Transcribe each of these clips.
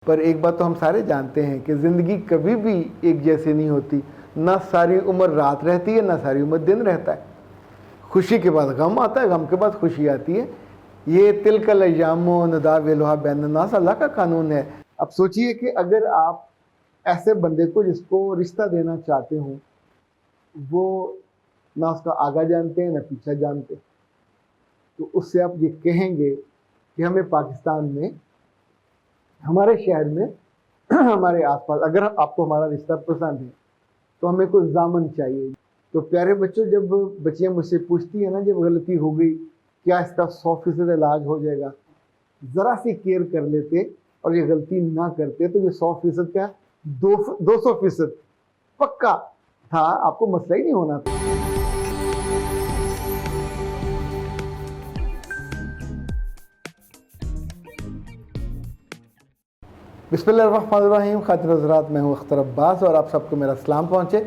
पर एक बात तो हम सारे जानते हैं कि ज़िंदगी कभी भी एक जैसी नहीं होती। ना सारी उम्र रात रहती है, ना सारी उम्र दिन रहता है। खुशी के बाद गम आता है, गम के बाद खुशी आती है। ये तिलकल अय्यामो नुदाविलुहा बैनन्नास, अल्लाह का कानून है। अब सोचिए कि अगर आप ऐसे बंदे को जिसको रिश्ता देना चाहते हो, वो ना उसका आगा जानते हैं ना पीछा जानते, तो उससे आप ये कहेंगे कि हमें पाकिस्तान में, हमारे शहर में, हमारे आसपास अगर आपको हमारा रिश्ता पसंद है तो हमें कुछ दामन चाहिए। तो प्यारे बच्चों, जब बच्चियाँ मुझसे पूछती है ना, जब गलती हो गई क्या इसका 100% इलाज हो जाएगा, ज़रा सी केयर कर लेते और ये गलती ना करते तो ये 100% क्या 200% पक्का था, आपको मसला ही नहीं होना था। बिस्मिल्लाहिर्रहमानिर्रहीम। खातिर हज़रात, मैं हूँ अख्तर अब्बास और आप सबको मेरा सलाम पहुँचे।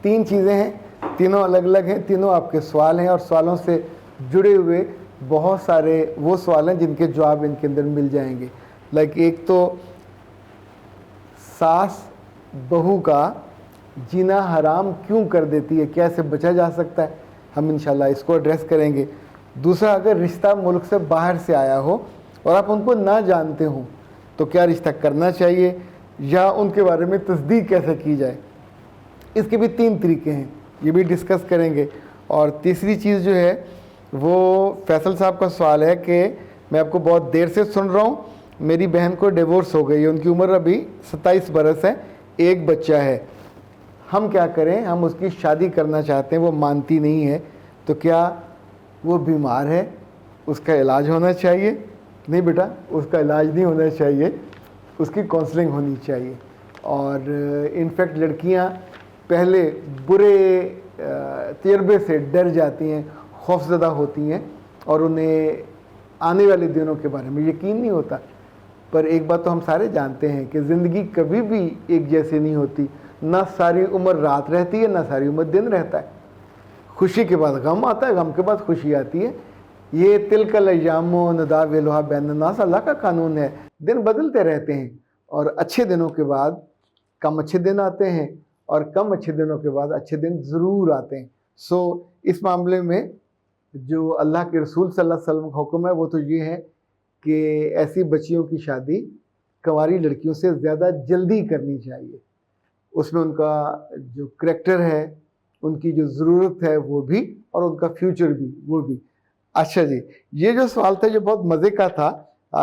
3 चीज़ें हैं, तीनों अलग अलग हैं, तीनों आपके सवाल हैं और सवालों से जुड़े हुए बहुत सारे वो सवाल हैं जिनके जवाब इनके अंदर मिल जाएंगे। लाइक एक तो सास बहू का जीना हराम क्यों कर देती है, कैसे बचा जा सकता है, हम इंशाल्लाह इसको एड्रेस करेंगे। दूसरा, अगर रिश्ता मुल्क से बाहर से आया हो और आप उनको ना जानते हो तो क्या रिश्ता करना चाहिए या उनके बारे में तस्दीक कैसे की जाए, इसके भी 3 तरीके हैं, ये भी डिस्कस करेंगे। और तीसरी चीज़ जो है वो फैसल साहब का सवाल है कि मैं आपको बहुत देर से सुन रहा हूँ, मेरी बहन को डिवोर्स हो गई है, उनकी उम्र अभी 27 बरस है, एक बच्चा है, हम क्या करें, हम उसकी शादी करना चाहते हैं, वो मानती नहीं है, तो क्या वो बीमार है, उसका इलाज होना चाहिए? नहीं बेटा, उसका इलाज नहीं होना चाहिए, उसकी काउंसलिंग होनी चाहिए। और इनफैक्ट लड़कियां पहले बुरे तजर्बे से डर जाती हैं, खौफज़दा होती हैं और उन्हें आने वाले दिनों के बारे में यकीन नहीं होता। पर एक बात तो हम सारे जानते हैं कि ज़िंदगी कभी भी एक जैसी नहीं होती। ना सारी उम्र रात रहती है, ना सारी उम्र दिन रहता है। खुशी के बाद गम आता है, गम के बाद खुशी आती है। ये तिलकल अय्यामो नुदाविलुहा बैनन्नास, अल्लाह का कानून है। दिन बदलते रहते हैं और अच्छे दिनों के बाद कम अच्छे दिन आते हैं और कम अच्छे दिनों के बाद अच्छे दिन ज़रूर आते हैं। इस मामले में जो अल्लाह के रसूल सल्लल्लाहु अलैहि वसल्लम का हुक्म है वो तो ये है कि ऐसी बच्चियों की शादी कंवारी लड़कियों से ज़्यादा जल्दी करनी चाहिए। उसमें उनका जो करैक्टर है, उनकी जो ज़रूरत है वो भी, और उनका फ्यूचर भी, वो भी। अच्छा जी, ये जो सवाल था ये बहुत मज़े का था।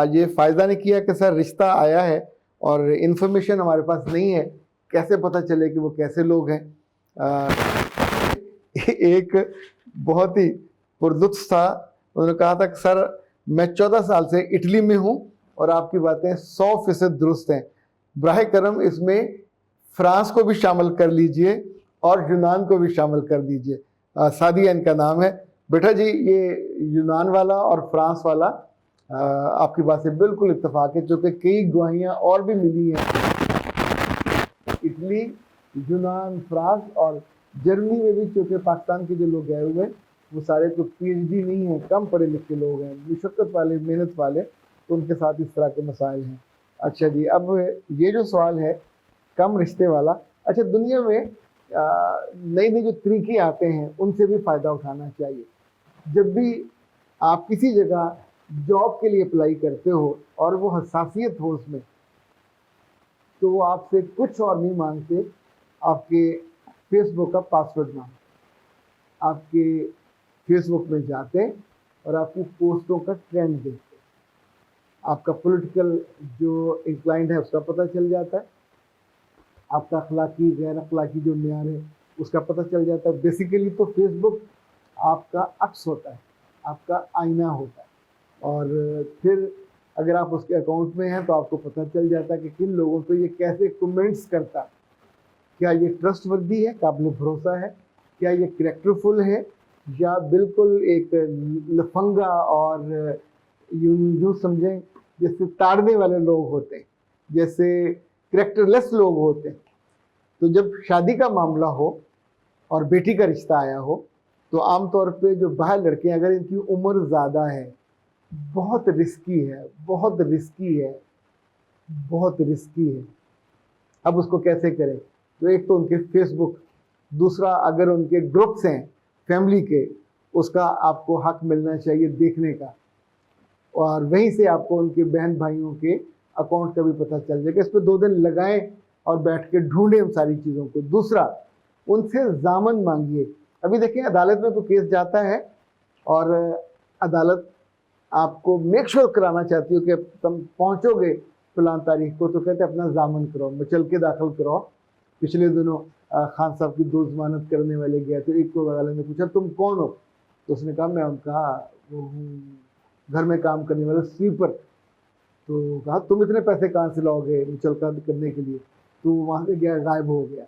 ये फ़ायदा ने किया कि सर रिश्ता आया है और इन्फॉर्मेशन हमारे पास नहीं है, कैसे पता चले कि वो कैसे लोग हैं। एक बहुत ही पुरलुत्फ़ था, उन्होंने कहा था कि सर मैं 14 साल से इटली में हूँ और आपकी बातें 100% दुरुस्त हैं, बराह करम इसमें फ्रांस को भी शामिल कर लीजिए और यूनान को भी शामिल कर दीजिए। सादिया इनका नाम है। बेटा जी, ये यूनान वाला और फ्रांस वाला आपकी बात से बिल्कुल इत्तेफाक है, चूँकि कई गवाहियाँ और भी मिली हैं। इटली, यूनान, फ्रांस और जर्मनी में भी, चूँकि पाकिस्तान के जो लोग गए हुए हैं वो सारे तो PhD नहीं हैं, कम पढ़े लिखे लोग हैं, मुशक्क़त वाले, मेहनत वाले, तो उनके साथ इस तरह के मसाइल हैं। अच्छा जी, अब ये जो सवाल है कम रिश्ते वाला, अच्छा दुनिया में नई नई जो तरीके आते हैं उनसे भी फ़ायदा उठाना चाहिए। जब भी आप किसी जगह जॉब के लिए अप्लाई करते हो और वो हसासियत हो उसमें, तो वो आपसे कुछ और नहीं मांगते, आपके फेसबुक का पासवर्ड मांगते, आपके फेसबुक में जाते और आपकी पोस्टों का ट्रेंड देखते, आपका पॉलिटिकल जो इंक्लाइंड है उसका पता चल जाता है, आपका अखलाकी गैर अखलाकी जो म्यार है उसका पता चल जाता है। बेसिकली तो फेसबुक आपका अक्स होता है, आपका आईना होता है, और फिर अगर आप उसके अकाउंट में हैं तो आपको पता चल जाता है कि किन लोगों को ये कैसे कमेंट्स करता है, क्या ये ट्रस्टवर्दी है, काबिल भरोसा है, क्या ये करैक्टरफुल है, या बिल्कुल एक लफंगा और यूँ समझें जैसे ताड़ने वाले लोग होते हैं, जैसे करैक्टरलेस लोग होते हैं। तो जब शादी का मामला हो और बेटी का रिश्ता आया हो तो आमतौर पे जो बाहर लड़के हैं, अगर इनकी उम्र ज़्यादा है, बहुत रिस्की है, बहुत रिस्की है, बहुत रिस्की है। अब उसको कैसे करें? तो एक तो उनके फेसबुक, दूसरा अगर उनके ग्रुप्स हैं फैमिली के, उसका आपको हक मिलना चाहिए देखने का, और वहीं से आपको उनके बहन भाइयों के अकाउंट का भी पता चल जाएगा। इस पर 2 दिन लगाएं और बैठ के ढूंढें उन सारी चीज़ों को। दूसरा, उनसे जामन मांगिए। अभी देखिए अदालत में कोई केस जाता है और अदालत आपको मेक श्योर कराना चाहती हो कि तुम पहुंचोगे फलां तारीख को, तो कहते अपना जामन कराओ, मचल के दाखिल कराओ। पिछले दिनों खान साहब की 2 जमानत करने वाले गए तो एक को अदालत ने पूछा तुम कौन हो, तो उसने कहा मैं उनका वो हूँ घर में काम करने वाला स्वीपर। तो कहा तुम इतने पैसे कहाँ से लाओगे मुचल करने के लिए? तो वहां से गया, गायब हो गया।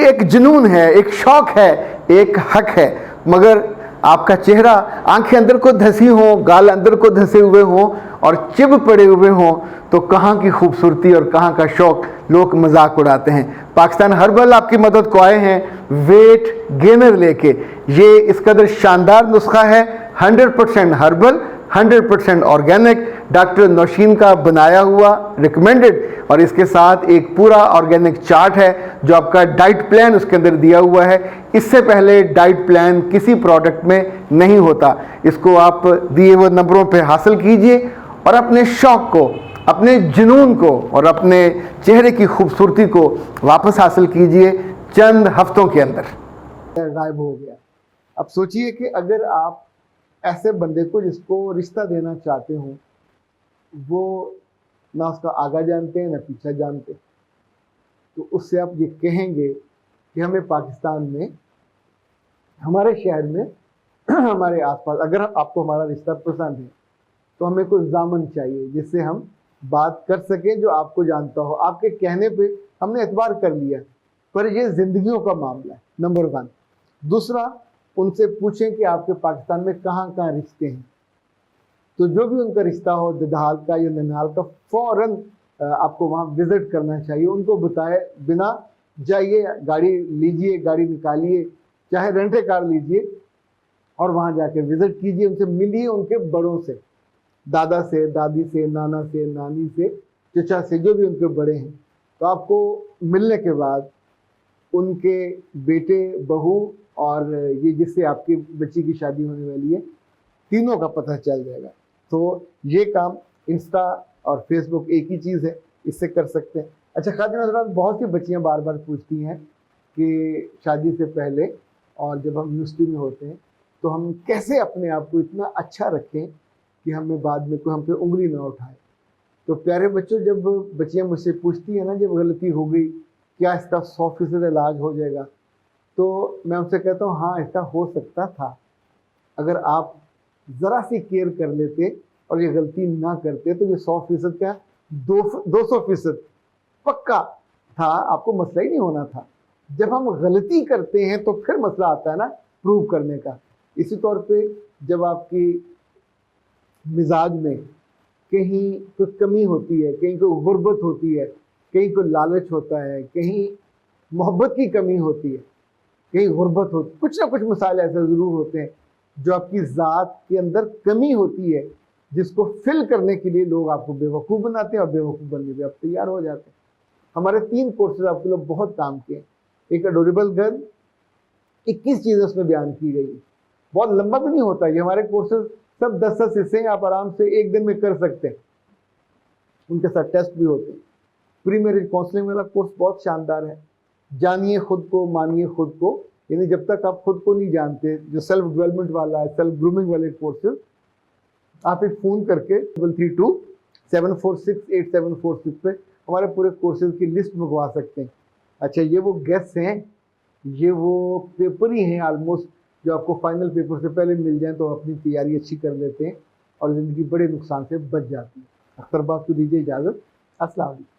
एक जुनून है, एक शौक है, एक हक है, मगर आपका चेहरा, आंखें अंदर को धसी हो, गाल अंदर को धसे हुए हों और चिब पड़े हुए हों, तो कहाँ की खूबसूरती और कहाँ का शौक, लोग मजाक उड़ाते हैं। पाकिस्तान हर्बल आपकी मदद को आए हैं वेट गेनर लेके। ये इस कदर शानदार नुस्खा है, 100% हर्बल, 100% ऑर्गेनिक, डॉक्टर नौशीन का बनाया हुआ, रिकमेंडेड, और इसके साथ एक पूरा ऑर्गेनिक चार्ट है जो आपका डाइट प्लान उसके अंदर दिया हुआ है। इससे पहले डाइट प्लान किसी प्रोडक्ट में नहीं होता। इसको आप दिए हुए नंबरों पे हासिल कीजिए और अपने शौक को, अपने जुनून को और अपने चेहरे की खूबसूरती को वापस हासिल कीजिए चंद हफ्तों के अंदर। गायब हो गया। अब सोचिए कि अगर आप ऐसे बंदे को जिसको रिश्ता देना चाहते हो, वो ना उसका आगा जानते हैं ना पीछा जानते, तो उससे आप ये कहेंगे कि हमें पाकिस्तान में, हमारे शहर में, हमारे आसपास अगर आपको हमारा रिश्ता पसंद है तो हमें कुछ जामन चाहिए जिससे हम बात कर सकें जो आपको जानता हो। आपके कहने पे हमने एतबार कर लिया, पर ये जिंदगियों का मामला है, नंबर 1। दूसरा, उनसे पूछें कि आपके पाकिस्तान में कहाँ कहाँ रिश्ते हैं, तो जो भी उनका रिश्ता हो, ददाल का या ननिहाल का, फौरन आपको वहाँ विजिट करना चाहिए। उनको बताए बिना जाइए, गाड़ी लीजिए, गाड़ी निकालिए, चाहे रेंटे कार लीजिए और वहाँ जाके विजिट कीजिए, उनसे मिलिए, उनके बड़ों से, दादा से, दादी से, नाना से, नानी से, चचा से, जो भी उनके बड़े हैं। तो आपको मिलने के बाद उनके बेटे, बहू और ये जिससे आपकी बच्ची की शादी होने वाली है, तीनों का पता चल जाएगा। तो ये काम इंस्टा और फेसबुक एक ही चीज़ है, इससे कर सकते हैं। अच्छा खातिन हज़रात, बहुत सी बच्चियां बार बार पूछती हैं कि शादी से पहले और जब हम यूनिवर्सिटी में होते हैं तो हम कैसे अपने आप को इतना अच्छा रखें कि हमें बाद में कोई हम पे उंगली ना उठाए। तो प्यारे बच्चों, जब बच्चियां मुझसे पूछती हैं ना, जब गलती हो गई क्या इसका 100% इलाज हो जाएगा, तो मैं उनसे कहता हूँ हाँ, ऐसा हो सकता था अगर आप ज़रा सी केयर कर लेते और ये गलती ना करते, तो ये 100% क्या 200% पक्का था, आपको मसला ही नहीं होना था। जब हम गलती करते हैं तो फिर मसला आता है ना प्रूव करने का। इसी तौर पे जब आपकी मिजाज में कहीं कोई कमी होती है, कहीं कोई गुर्बत होती है, कहीं कोई लालच होता है, कहीं मोहब्बत की कमी होती है, कहीं गुर्बत होती, कुछ ना कुछ मसाले ऐसे ज़रूर होते हैं जो आपकी ज़ात के अंदर कमी होती है, जिसको फिल करने के लिए लोग आपको बेवकूफ़ बनाते हैं और बेवकूफ़ बनने पे आप तैयार हो जाते हैं। हमारे 3 कोर्सेज आपके लिए बहुत काम के हैं। एक अडोरेबल गर्ल, 21 चीज़ें उसमें बयान की गई है, बहुत लंबा भी नहीं होता ये। हमारे कोर्सेज सब 10-10 हिस्से हैं, आप आराम से एक दिन में कर सकते हैं। उनके साथ टेस्ट भी होते हैं। प्री मैरिज काउंसलिंग वाला कोर्स बहुत शानदार है। जानिए खुद को, मानिए खुद को, यानी जब तक आप खुद को नहीं जानते, जो सेल्फ डेवलपमेंट वाला है, सेल्फ ग्रूमिंग वाले कोर्सेज, आप एक फ़ोन करके 332-746-8746 पे हमारे पूरे कोर्सेज की लिस्ट मंगवा सकते हैं। अच्छा, ये वो गेस्ट्स हैं, ये वो पेपर ही हैं ऑलमोस्ट जो आपको फाइनल पेपर से पहले मिल जाए, तो अपनी तैयारी अच्छी कर लेते हैं और ज़िंदगी बड़े नुकसान से बच जाती है। अख्तर बात को दीजिए इजाज़त। अस्सलाम वालेकुम।